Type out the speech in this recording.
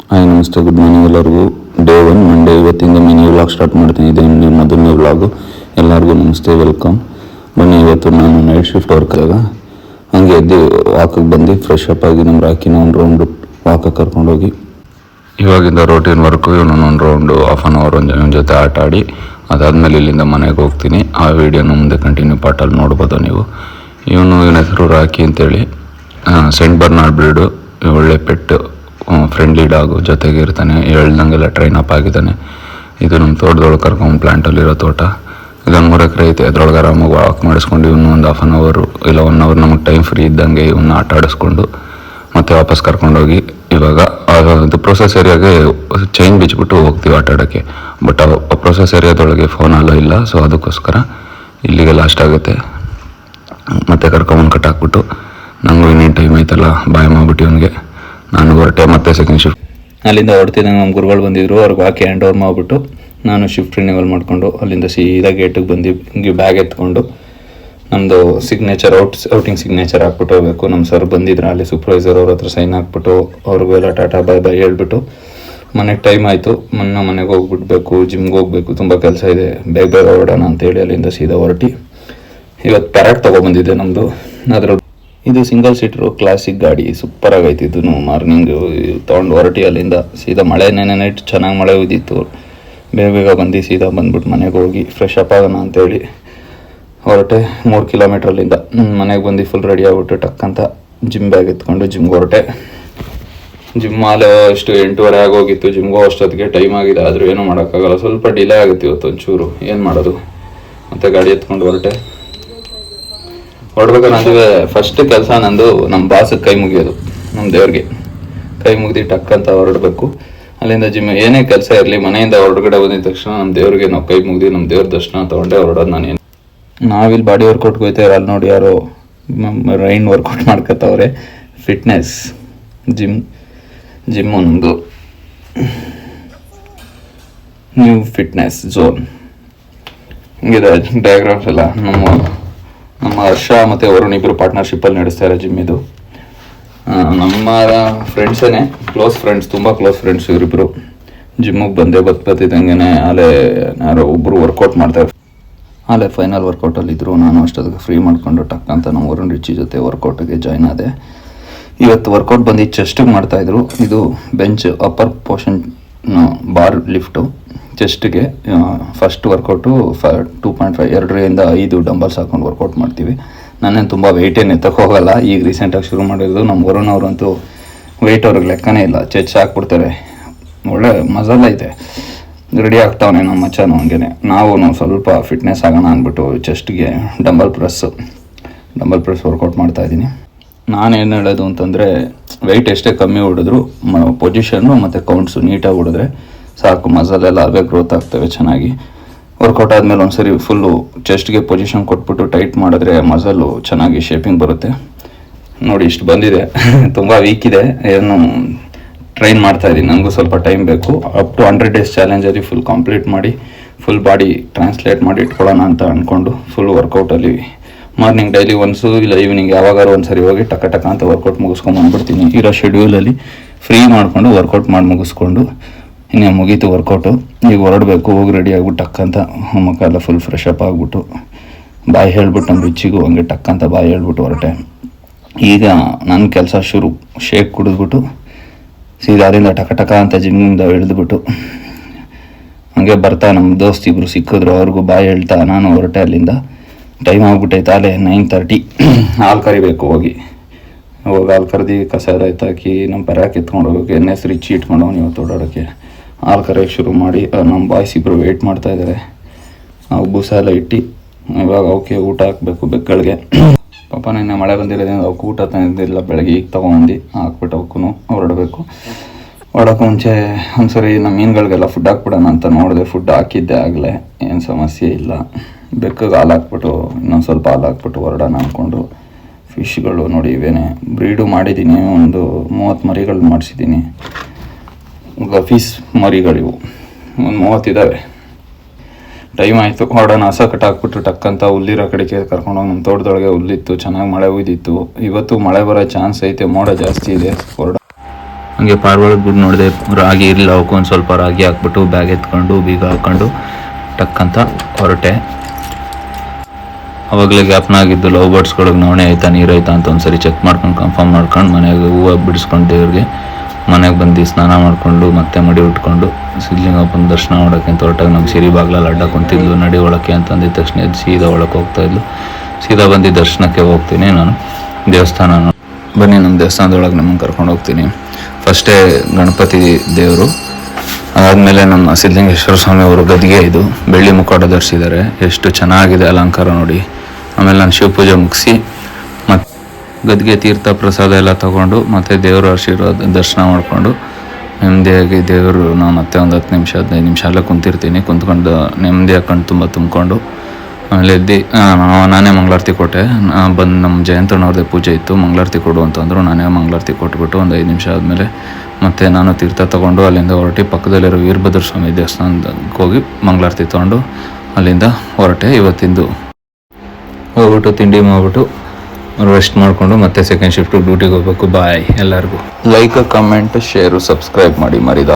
Hi ನಮಸ್ತೆ, good morning ಎಲ್ಲರಿಗೂ. Day 1 Monday, ಇವತ್ತಿಂದ ಮಿನಿ ವ್ಲಾಗ್ ಸ್ಟಾರ್ಟ್ ಮಾಡ್ತೀನಿ. ಇದೆ ಮೊದಲನೇ ವ್ಲಾಗು. ಎಲ್ಲರಿಗೂ ನಮಸ್ತೆ, ವೆಲ್ಕಮ್. ಬನ್ನಿ, ಇವತ್ತು ನಾನು ನೈಟ್ ಶಿಫ್ಟ್ ವರ್ಕ್ ಆಗ ಹಂಗೆ ಎದ್ದು ವಾಕಿಗೆ ಬಂದು ಫ್ರೆಶ್ ಅಪ್ ಆಗಿ ನಮ್ಮ ರಾಕಿನ ಒಂದು ರೌಂಡು ವಾಕಕ್ಕೆ ಕರ್ಕೊಂಡೋಗಿ ಇವಾಗಿಂದ ರೋಟೀನ್ ವರ್ಕು. ಇವನು ಒಂದು ರೌಂಡು ಹಾಫ್ ಆನ್ ಅವರ್ ಒಂದು ಜೊತೆ ಆಟ ಆಡಿ ಅದಾದಮೇಲೆ ಇಲ್ಲಿಂದ ಮನೆಗೆ ಹೋಗ್ತೀನಿ. ಆ ವಿಡಿಯೋನ ಮುಂದೆ ಕಂಟಿನ್ಯೂ ಪಾರ್ಟಲ್ಲಿ ನೋಡ್ಬೋದು ನೀವು. ಇವನ ಹೆಸರು ರಾಕಿ ಅಂತೇಳಿ, ಸೆಂಟ್ ಬರ್ನಾರ್ಡ್ ಬ್ರೀಡು. ಒಳ್ಳೆ ಪೆಟ್ಟು, ಫ್ರೆಂಡ್ಲಿ ಡಾಗು, ಜೊತೆಗೆ ಇರ್ತಾನೆ. ಹೇಳ್ದಂಗೆಲ್ಲ ಟ್ರೈನ್ ಅಪ್ ಆಗಿದ್ದಾನೆ. ಇದು ನಮ್ಮ ತೋಟದೊಳಗೆ ಕರ್ಕೊಂಡು ಪ್ಲ್ಯಾಂಟಲ್ಲಿರೋ ತೋಟ. ಇದೊಂದು 3 ಎಕರೆ ಐತೆ. ಅದ್ರೊಳಗೆ ಆರಾಮಾಗಿ ವಾಕ್ ಮಾಡಿಸ್ಕೊಂಡು ಇವನು ಒಂದು ಹಾಫ್ ಆನ್ ಅವರು ಇಲ್ಲ 1 ಅವರ್ ನಮಗೆ ಟೈಮ್ ಫ್ರೀ ಇದ್ದಂಗೆ ಇವನ್ನ ಆಟ ಆಡಿಸ್ಕೊಂಡು ಮತ್ತೆ ವಾಪಸ್ ಕರ್ಕೊಂಡೋಗಿ ಇವಾಗ ಅದು ಪ್ರೊಸೆಸ್ ಏರಿಯಾಗೆ ಚೈನ್ ಬಿಚ್ಚಿಬಿಟ್ಟು ಹೋಗ್ತೀವಿ ಆಟ ಆಡೋಕ್ಕೆ. ಬಟ್ ಆ ಪ್ರೊಸೆಸ್ ಏರಿಯಾದೊಳಗೆ ಫೋನ್ ಅಲ್ಲ ಇಲ್ಲ, ಸೊ ಅದಕ್ಕೋಸ್ಕರ ಇಲ್ಲಿಗೆ ಲಾಸ್ಟ್ ಆಗುತ್ತೆ. ಮತ್ತೆ ಕರ್ಕೊಂಬಂದು ಕಟ್ಟಾಕ್ಬಿಟ್ಟು ನನಗೂ ಇನ್ನೇನು ಟೈಮ್ ಐತಲ್ಲ ಬಾಯ್ ಮಾಡಿಬಿಟ್ಟು ಇವನಿಗೆ ನಾನು ಹೊರಟೆ. ಮತ್ತೆ ಸೆಕೆಂಡ್ ಶಿಫ್ಟ್ ಅಲ್ಲಿಂದ ಹೊರಡ್ತಿದ್ದಂಗೆ ನಮ್ಮ ಗುರುಗಳು ಬಂದಿದ್ದರು. ಅವ್ರಿಗೆ ಹಾಕಿ ಹ್ಯಾಂಡ್ ಓವರ್ ಮಾಡಿಬಿಟ್ಟು ನಾನು ಶಿಫ್ಟ್ ರಿನ್ಯೂವಲ್ ಮಾಡಿಕೊಂಡು ಅಲ್ಲಿಂದ ಸೀದಾ ಗೇಟಿಗೆ ಬಂದು ಹಿಂಗೆ ಬ್ಯಾಗ್ ಎತ್ಕೊಂಡು ನಮ್ಮದು ಔಟಿಂಗ್ ಸಿಗ್ನೇಚರ್ ಹಾಕ್ಬಿಟ್ಟು ಹೋಗಬೇಕು. ನಮ್ಮ ಸರ್ ಬಂದಿದ್ರು, ಅಲ್ಲಿ ಸೂಪರ್ವೈಸರ್ ಅವ್ರ ಹತ್ರ ಸೈನ್ ಹಾಕ್ಬಿಟ್ಟು ಅವ್ರಿಗೂ ಎಲ್ಲ ಟಾಟಾ ಬಾಯ್ ಬಾಯ್ ಹೇಳ್ಬಿಟ್ಟು ಮನೆಗೆ ಟೈಮ್ ಆಯಿತು. ಮನೆಗೆ ಹೋಗ್ಬಿಡ್ಬೇಕು, ಜಿಮ್ಗೆ ಹೋಗಬೇಕು, ತುಂಬ ಕೆಲಸ ಇದೆ, ಬೇಗ ಬೇಗ ಹೊರಡೋಣ ಅಂತೇಳಿ ಅಲ್ಲಿಂದ ಸೀದಾ ಹೊರಟಿ ಇವತ್ತು ಪ್ಯಾರಾಟ್ ತೊಗೊಬಂದಿದ್ದೆ ನಮ್ಮದು. ಅದರ ಇದು ಸಿಂಗಲ್ ಸೀಟ್ರು ಕ್ಲಾಸಿಕ್ ಗಾಡಿ, ಸೂಪರಾಗಿ ಆಯ್ತಿದ್ದು. ಮಾರ್ನಿಂಗು ತೊಗೊಂಡು ಹೊರಟಿ ಅಲ್ಲಿಂದ ಸೀದಾ ಮಳೆ ನೆನೆ ನೈಟ್ ಚೆನ್ನಾಗಿ ಮಳೆ ಉದಿತ್ತು. ಬೇಗ ಬೇಗ ಬಂದು ಸೀದಾ ಬಂದ್ಬಿಟ್ಟು ಮನೆಗೆ ಹೋಗಿ ಫ್ರೆಶ್ ಅಪ್ ಆಗೋಣ ಅಂತೇಳಿ ಹೊರಟೆ. 3 ಕಿಲೋಮೀಟ್ರಲ್ಲಿಂದ ಮನೆಗೆ ಬಂದು ಫುಲ್ ರೆಡಿ ಆಗಿಬಿಟ್ಟು ಟಕ್ಕಂತ ಜಿಮ್ ಬ್ಯಾಗ್ ಎತ್ಕೊಂಡು ಜಿಮ್ಗೆ ಹೊರಟೆ. ಜಿಮ್ ಮಾಲೆ ಎಷ್ಟು 8:30 ಆಗೋಗಿತ್ತು. ಜಿಮ್ಗೆ ಅಷ್ಟೊತ್ತಿಗೆ ಟೈಮ್ ಆಗಿದೆ. ಆದರೂ ಏನೂ ಮಾಡೋಕ್ಕಾಗಲ್ಲ, ಸ್ವಲ್ಪ ಡಿಲೇ ಆಗುತ್ತೆ ಇವತ್ತು ಒಂಚೂರು. ಏನು ಮಾಡೋದು, ಮತ್ತು ಗಾಡಿ ಎತ್ಕೊಂಡು ಹೊರಡ್ಬೇಕನ್ನೋದು ಫಸ್ಟ್ ಕೆಲಸ ನಂದು. ನಮ್ಮ ಬಾಸಿಗೆ ಕೈ ಮುಗಿಯೋದು, ನಮ್ಮ ದೇವ್ರಿಗೆ ಕೈ ಮುಗಿದು ಟಕ್ಕಂತ ಹೊರಡಬೇಕು. ಅಲ್ಲಿಂದ ಜಿಮ್ ಏನೇ ಕೆಲಸ ಇರಲಿ, ಮನೆಯಿಂದ ಹೊರಗಡೆ ಬಂದಿದ ತಕ್ಷಣ ನಮ್ಮ ದೇವ್ರಿಗೆ ನಾವು ಕೈ ಮುಗಿದು ನಮ್ಮ ದೇವ್ರ ದರ್ಶನ ತೊಗೊಂಡೆ ಹೊರಡೋದು. ನಾನೇನು ನಾವಿಲ್ಲಿ ಬಾಡಿ ವರ್ಕೌಟ್ಗೆ ಹೋಗ್ತೇವೆ, ಅಲ್ಲಿ ನೋಡಿ ಯಾರೋ ರೈನ್ ವರ್ಕೌಟ್ ಮಾಡ್ಕೊತವ್ರೆ. ಫಿಟ್ನೆಸ್ ಜಿಮ್ ಒಂದು ನ್ಯೂ ಫಿಟ್ನೆಸ್ ಝೋನ್ ಹಿಂಗಿದೆ. ಡಯಾಗ್ರಾಮ್ಸ್ ಎಲ್ಲ ನಮ್ಮ ಹರ್ಷ ಮತ್ತು ವರುಣ್ ಇಬ್ಬರು ಪಾರ್ಟ್ನರ್ಶಿಪ್ಪಲ್ಲಿ ನಡೆಸ್ತಾರೆ ಜಿಮ್. ಇದು ನಮ್ಮ ಫ್ರೆಂಡ್ಸೇ, ಕ್ಲೋಸ್ ಫ್ರೆಂಡ್ಸ್, ತುಂಬ ಕ್ಲೋಸ್ ಫ್ರೆಂಡ್ಸ್ ಇವರಿಬ್ಬರು. ಜಿಮ್ಮಿಗೆ ಬತ್ತಿದ್ದಂಗೆ ಅಲ್ಲೇ ಯಾರೋ ಒಬ್ಬರು ವರ್ಕೌಟ್ ಮಾಡ್ತಾರೆ. ಅಲ್ಲೇ ಫೈನಲ್ ವರ್ಕೌಟಲ್ಲಿದ್ದರು. ನಾನು ಅಷ್ಟೊತ್ತಿಗೆ ಫ್ರೀ ಮಾಡಿಕೊಂಡು ಟಕ್ಕಂತ ನಮ್ಮ ವರುಣ್ ರಿಚಿ ಜೊತೆ ವರ್ಕೌಟಿಗೆ ಜಾಯ್ನ್ ಆದೆ. ಇವತ್ತು ವರ್ಕೌಟ್ ಬಂದು ಚೆಸ್ಟಿಗೆ ಮಾಡ್ತಾಯಿದ್ರು. ಇದು bench upper portion bar lift ಚೆಸ್ಟ್ಗೆ. ಫಸ್ಟ್ ವರ್ಕೌಟು 2.5 2ರಿಂದ 5 ಡಂಬಲ್ಸ್ ಹಾಕೊಂಡು ವರ್ಕೌಟ್ ಮಾಡ್ತೀವಿ. ನಾನೇನು ತುಂಬ ವೆಯ್ಟೇನು ಎತ್ತಕ್ಕೆ ಹೋಗಲ್ಲ. ಈಗ ರೀಸೆಂಟಾಗಿ ಶುರು ಮಾಡಿರೋದು. ನಮ್ಮ ವರುಣ್ ಅವರಂತೂ ವೆಯ್ಟ್ ಅವ್ರಿಗೆ ಲೆಕ್ಕನೇ ಇಲ್ಲ, ಚೆಚ್ ಹಾಕ್ಬಿಡ್ತಾರೆ. ಒಳ್ಳೆ ಮಜಾಲ ಐತೆ. ರೆಡಿ ಆಗ್ತಾವನೆ ನಮ್ಮ ಮಚ್ಚನೂ ಹಂಗೆ. ನಾವು ಸ್ವಲ್ಪ ಫಿಟ್ನೆಸ್ ಆಗೋಣ ಅಂದ್ಬಿಟ್ಟು ಚೆಸ್ಟ್ಗೆ ಡಂಬಲ್ ಪ್ರೆಸ್ ವರ್ಕೌಟ್ ಮಾಡ್ತಾಯಿದ್ದೀನಿ. ನಾನೇನು ಹೇಳೋದು ಅಂತಂದರೆ, ವೆಯ್ಟ್ ಎಷ್ಟೇ ಕಮ್ಮಿ ಹೊಡಿದ್ರು ಪೊಸಿಷನ್ನು ಮತ್ತು ಕೌಂಟ್ಸು ನೀಟಾಗಿ ಹೊಡಿದ್ರೆ ಸಾಕು. ಮಸಲೆಲ್ಲ ಅವೇ ಗ್ರೋತ್ ಆಗ್ತವೆ ಚೆನ್ನಾಗಿ. ವರ್ಕೌಟ್ ಆದಮೇಲೆ ಒಂದ್ಸರಿ ಫುಲ್ಲು ಚೆಸ್ಟ್ಗೆ ಪೊಸಿಷನ್ ಕೊಟ್ಬಿಟ್ಟು ಟೈಟ್ ಮಾಡಿದ್ರೆ ಮಸಲು ಚೆನ್ನಾಗಿ ಶೇಪಿಂಗ್ ಬರುತ್ತೆ. ನೋಡಿ ಇಷ್ಟು ಬಂದಿದೆ. ತುಂಬ ವೀಕ್ ಇದೆ, ಏನು ಟ್ರೈನ್ ಮಾಡ್ತಾಯಿದ್ದೀನಿ. ನನಗೂ ಸ್ವಲ್ಪ ಟೈಮ್ ಬೇಕು. ಅಪ್ ಟು 100 days ಚಾಲೆಂಜಲ್ಲಿ ಫುಲ್ ಕಂಪ್ಲೀಟ್ ಮಾಡಿ ಫುಲ್ ಬಾಡಿ ಟ್ರಾನ್ಸ್ಲೇಟ್ ಮಾಡಿ ಇಟ್ಕೊಳ್ಳೋಣ ಅಂತ ಅಂದ್ಕೊಂಡು ಫುಲ್ ವರ್ಕೌಟಲ್ಲಿ ಮಾರ್ನಿಂಗ್ ಡೈಲಿ ಒನ್ಸು ಇಲ್ಲ ಈವ್ನಿಂಗ್ ಯಾವಾಗಾರು ಒಂದ್ಸರಿ ಹೋಗಿ ಟಕ ಅಂತ ವರ್ಕೌಟ್ ಮುಗಿಸ್ಕೊಂಡು ಬಂದ್ಬಿಡ್ತೀನಿ. ಇರೋ ಶೆಡ್ಯೂಲಲ್ಲಿ ಫ್ರೀ ಮಾಡಿಕೊಂಡು ವರ್ಕೌಟ್ ಮಾಡಿ ಮುಗಿಸ್ಕೊಂಡು ಇನ್ನೇ ಮುಗೀತು ವರ್ಕೌಟು. ಈಗ ಹೊರಡಬೇಕು. ಹೋಗಿ ರೆಡಿ ಆಗ್ಬಿಟ್ಟು ಟಕ್ಕಂತ ಮುಖ ಎಲ್ಲ ಫುಲ್ ಫ್ರೆಶ್ ಅಪ್ ಆಗಿಬಿಟ್ಟು ಬಾಯ್ ಹೇಳ್ಬಿಟ್ಟು ನಮ್ಮ ರಿಚಿಗೂ ಹಂಗೆ ಟಕ್ಕಂತ ಬಾಯ್ ಹೇಳ್ಬಿಟ್ಟು ಹೊರಟೆ. ಈಗ ನನ್ನ ಕೆಲಸ ಶುರು. ಶೇಕ್ ಕುಡಿದ್ಬಿಟ್ಟು ಸೀದಾ ಅಲ್ಲಿಂದ ಟಕ ಅಂತ ಜಿಮ್ಮಿಂದ ಇಳಿದ್ಬಿಟ್ಟು ಹಂಗೆ ಬರ್ತಾ ನಮ್ಮ ದೋಸ್ತ್ ಇಬ್ಬರು ಸಿಕ್ಕಿದ್ರು. ಅವ್ರಿಗೂ ಬಾಯ್ ಹೇಳ್ತಾ ನಾನು ಹೊರಟೆ ಅಲ್ಲಿಂದ. ಟೈಮ್ ಆಗ್ಬಿಟ್ಟೈತೆ, ಅಲ್ಲೇ 9:30. ಹಾಲು ಕರಿಬೇಕು. ಹೋಗಿ ಹಾಲು ಕರೆದು ಕಸ ಎಲ್ಲ ಎತ್ತಾಕಿ ನಮ್ಮ ಪರ್ಯಾಕೆ ಎತ್ಕೊಂಡು ಹೋಗೋಕೆ NS ರಿಚಿ ಇಟ್ಕೊಂಡು ಇವತ್ತು ಓಡಾಡೋಕ್ಕೆ ಹಾಲು ಕರೆಯೋಕ್ಕೆ ಶುರು ಮಾಡಿ ನಮ್ಮ ಬಾಯ್ಸ್ ಇಬ್ಬರು ವೆಯ್ಟ್ ಮಾಡ್ತಾಯಿದ್ದಾರೆ. ನಾವು ಬೂಸ ಎಲ್ಲ ಇಟ್ಟು ಇವಾಗ ಅವಕ್ಕೆ ಊಟ ಹಾಕಬೇಕು ಬೆಕ್ಕಳಿಗೆ. ಪಾಪ ನೆನ್ನೆ ಮಳೆ ಬಂದಿರೋದ್ರಿಂದ ಅವಕ್ಕೆ ಊಟ ತಂದಿಲ್ಲ. ಬೆಳಗ್ಗೆ ಈಗ ತೊಗೊಂಬಂದು ಹಾಕ್ಬಿಟ್ಟು ಅವಕ್ಕೂ ಹೊರಡಬೇಕು. ಹೊರಡೋಕೆ ಮುಂಚೆ ಒಂದ್ಸರಿ ನಮ್ಮ ಮೀನುಗಳಿಗೆಲ್ಲ ಫುಡ್ ಹಾಕ್ಬಿಡೋಣ ಅಂತ ನೋಡಿದೆ. ಫುಡ್ ಹಾಕಿದ್ದೆ ಆಗಲೇ, ಏನು ಸಮಸ್ಯೆ ಇಲ್ಲ. ಬೆಕ್ಕಗೆ ಹಾಲು ಹಾಕ್ಬಿಟ್ಟು ಇನ್ನೊಂದು ಸ್ವಲ್ಪ ಹಾಲು ಹಾಕ್ಬಿಟ್ಟು ಹೊರಡೋಣ ಅಂದ್ಕೊಂಡು ಫಿಶ್ಗಳು ನೋಡಿ ಇವೇನೆ ಬ್ರೀಡು ಮಾಡಿದ್ದೀನಿ. ಒಂದು 30 ಮರಿಗಳು ಮಾಡಿಸಿದ್ದೀನಿ. ಗಫೀಸ್ ಮರಿಗಳಿವು ಒಂದು 30 ಇದ್ದಾವೆ. ಟೈಮ್ ಆಯಿತು, ಹೊರಡೋಣ. ಹಸ ಕಟ್ಟಾಕ್ಬಿಟ್ಟು ಟಕ್ಕಂತ ಹುಲ್ಲಿರೋ ಕಡೆಗೆ ಕರ್ಕೊಂಡೋಗಿ ನಮ್ಮ ತೋಟದೊಳಗೆ ಹುಲ್ಲಿತ್ತು, ಚೆನ್ನಾಗಿ ಮಳೆ ಉಯ್ದಿತ್ತು. ಇವತ್ತು ಮಳೆ ಬರೋ ಚಾನ್ಸ್ ಐತೆ, ಮೋಡ ಜಾಸ್ತಿ ಇದೆ. ಹಂಗೆ ಪಾರ್ವಾಳಕ್ಕೆ ಬಿಟ್ಟು ನೋಡಿದೆ, ರಾಗಿ ಇಲ್ಲ ಅವಕ್ಕೊಂದು ಸ್ವಲ್ಪ ರಾಗಿ ಹಾಕ್ಬಿಟ್ಟು ಬ್ಯಾಗ್ ಎತ್ಕೊಂಡು ಬೀಗ ಹಾಕ್ಕೊಂಡು ಟಕ್ ಅಂತ ಹೊರಟೆ. ಅವಾಗಲೇ ಗ್ಯಾಪ್ನ ಆಗಿದ್ದು ಲವ್ ಬರ್ಡ್ಸ್ಗಳಿಗೆ ನವಣೆ ಆಯ್ತಾ ನೀರಾಯ್ತಾ ಅಂತ ಒಂದ್ಸರಿ ಚೆಕ್ ಮಾಡ್ಕೊಂಡು ಕನ್ಫರ್ಮ್ ಮಾಡ್ಕೊಂಡು ಮನೆಗೆ ಹೂವು ಬಿಡಿಸ್ಕೊಂಡು ದೇವ್ರಿಗೆ ಮನೆಗೆ ಬಂದು ಸ್ನಾನ ಮಾಡಿಕೊಂಡು ಮತ್ತೆ ಮಡಿ ಉಟ್ಕೊಂಡು ಸಿದ್ಧಲಿಂಗಪ್ಪನ ದರ್ಶನ ಮಾಡೋಕ್ಕೆ ಅಂತ ಹೊರಟಾಗ ನಮ್ಮ ಸಿರಿ ಬಾಗ್ಲಲ್ಲಿ ಅಡ್ಡ ಕುಂತಿದ್ಲು. ನಡಿ ಒಳಕ್ಕೆ ಅಂತಂದಿದ ತಕ್ಷಣ ಎದ್ದು ಸೀದಾ ಒಳಕ್ಕೆ ಹೋಗ್ತಾಯಿದ್ಲು. ಸೀದಾ ಬಂದು ದರ್ಶನಕ್ಕೆ ಹೋಗ್ತೀನಿ ನಾನು. ದೇವಸ್ಥಾನ ಬನ್ನಿ, ನಮ್ಮ ದೇವಸ್ಥಾನದೊಳಗೆ ನಮ್ಮನ್ನು ಕರ್ಕೊಂಡು ಹೋಗ್ತೀನಿ. ಫಸ್ಟೇ ಗಣಪತಿ ದೇವರು, ಅದಾದಮೇಲೆ ನಮ್ಮ ಸಿದ್ಧಲಿಂಗೇಶ್ವರ ಸ್ವಾಮಿ ಅವರು ಗದಿಗೆ, ಇದು ಬೆಳ್ಳಿ ಮುಖವಾಡ ಧರಿಸಿದ್ದಾರೆ. ಎಷ್ಟು ಚೆನ್ನಾಗಿದೆ ಅಲಂಕಾರ ನೋಡಿ. ಆಮೇಲೆ ನಾನು ಶಿವಪೂಜೆ ಮುಗಿಸಿ ಮತ್ತು ಗದಿಗೆ ತೀರ್ಥ ಪ್ರಸಾದ ಎಲ್ಲ ತೊಗೊಂಡು ಮತ್ತು ದೇವರ ಆಶೀರ್ವಾದ ದರ್ಶನ ಮಾಡಿಕೊಂಡು ನೆಮ್ಮದಿಯಾಗಿ ದೇವರು ನಾವು ಮತ್ತೆ ಒಂದು 10 ನಿಮಿಷ 15 ನಿಮಿಷ ಎಲ್ಲ ಕುಂತಿರ್ತೀನಿ. ಕುಂತ್ಕೊಂಡು ನೆಮ್ಮದಿಯಾಗಿ ಕಣ್ಣು ತುಂಬ ತುಂಬಿಕೊಂಡು ಆಮೇಲೆ ಎದ್ದು ನಾನೇ ಮಂಗಳಾರತಿ ಕೊಟ್ಟೆ. ಬಂದು ನಮ್ಮ ಜಯಂತಣ್ಣವ್ರದ್ದೇ ಪೂಜೆ ಇತ್ತು, ಮಂಗಳಾರತಿ ಕೊಡು ಅಂತಂದರು. ನಾನೇ ಮಂಗಳಾರತಿ ಕೊಟ್ಬಿಟ್ಟು ಒಂದು 5 ನಿಮಿಷ ಆದಮೇಲೆ ಮತ್ತು ನಾನು ತೀರ್ಥ ತೊಗೊಂಡು ಅಲ್ಲಿಂದ ಹೊರಟಿ ಪಕ್ಕದಲ್ಲಿರೋ ವೀರಭದ್ರ ಸ್ವಾಮಿ ದೇವಸ್ಥಾನಕ್ಕೆ ಹೋಗಿ ಮಂಗಳಾರತಿ ತೊಗೊಂಡು ಅಲ್ಲಿಂದ ಹೊರಟೆ. ಇವತ್ತಿಂದು ಹೋಗ್ಬಿಟ್ಟು ತಿಂಡಿ ಮಾಡಿಬಿಟ್ಟು ರೆಸ್ಟ್ ಮಾಡಿಕೊಂಡು ಮತ್ತೆ ಸೆಕೆಂಡ್ ಶಿಫ್ಟು ಡ್ಯೂಟಿಗೆ ಹೋಗ್ಬೇಕು. ಬಾಯ್ ಎಲ್ಲರಿಗೂ. ಲೈಕ್, ಕಮೆಂಟ್, ಶೇರು, ಸಬ್ಸ್ಕ್ರೈಬ್ ಮಾಡಿ ಮರಿದ.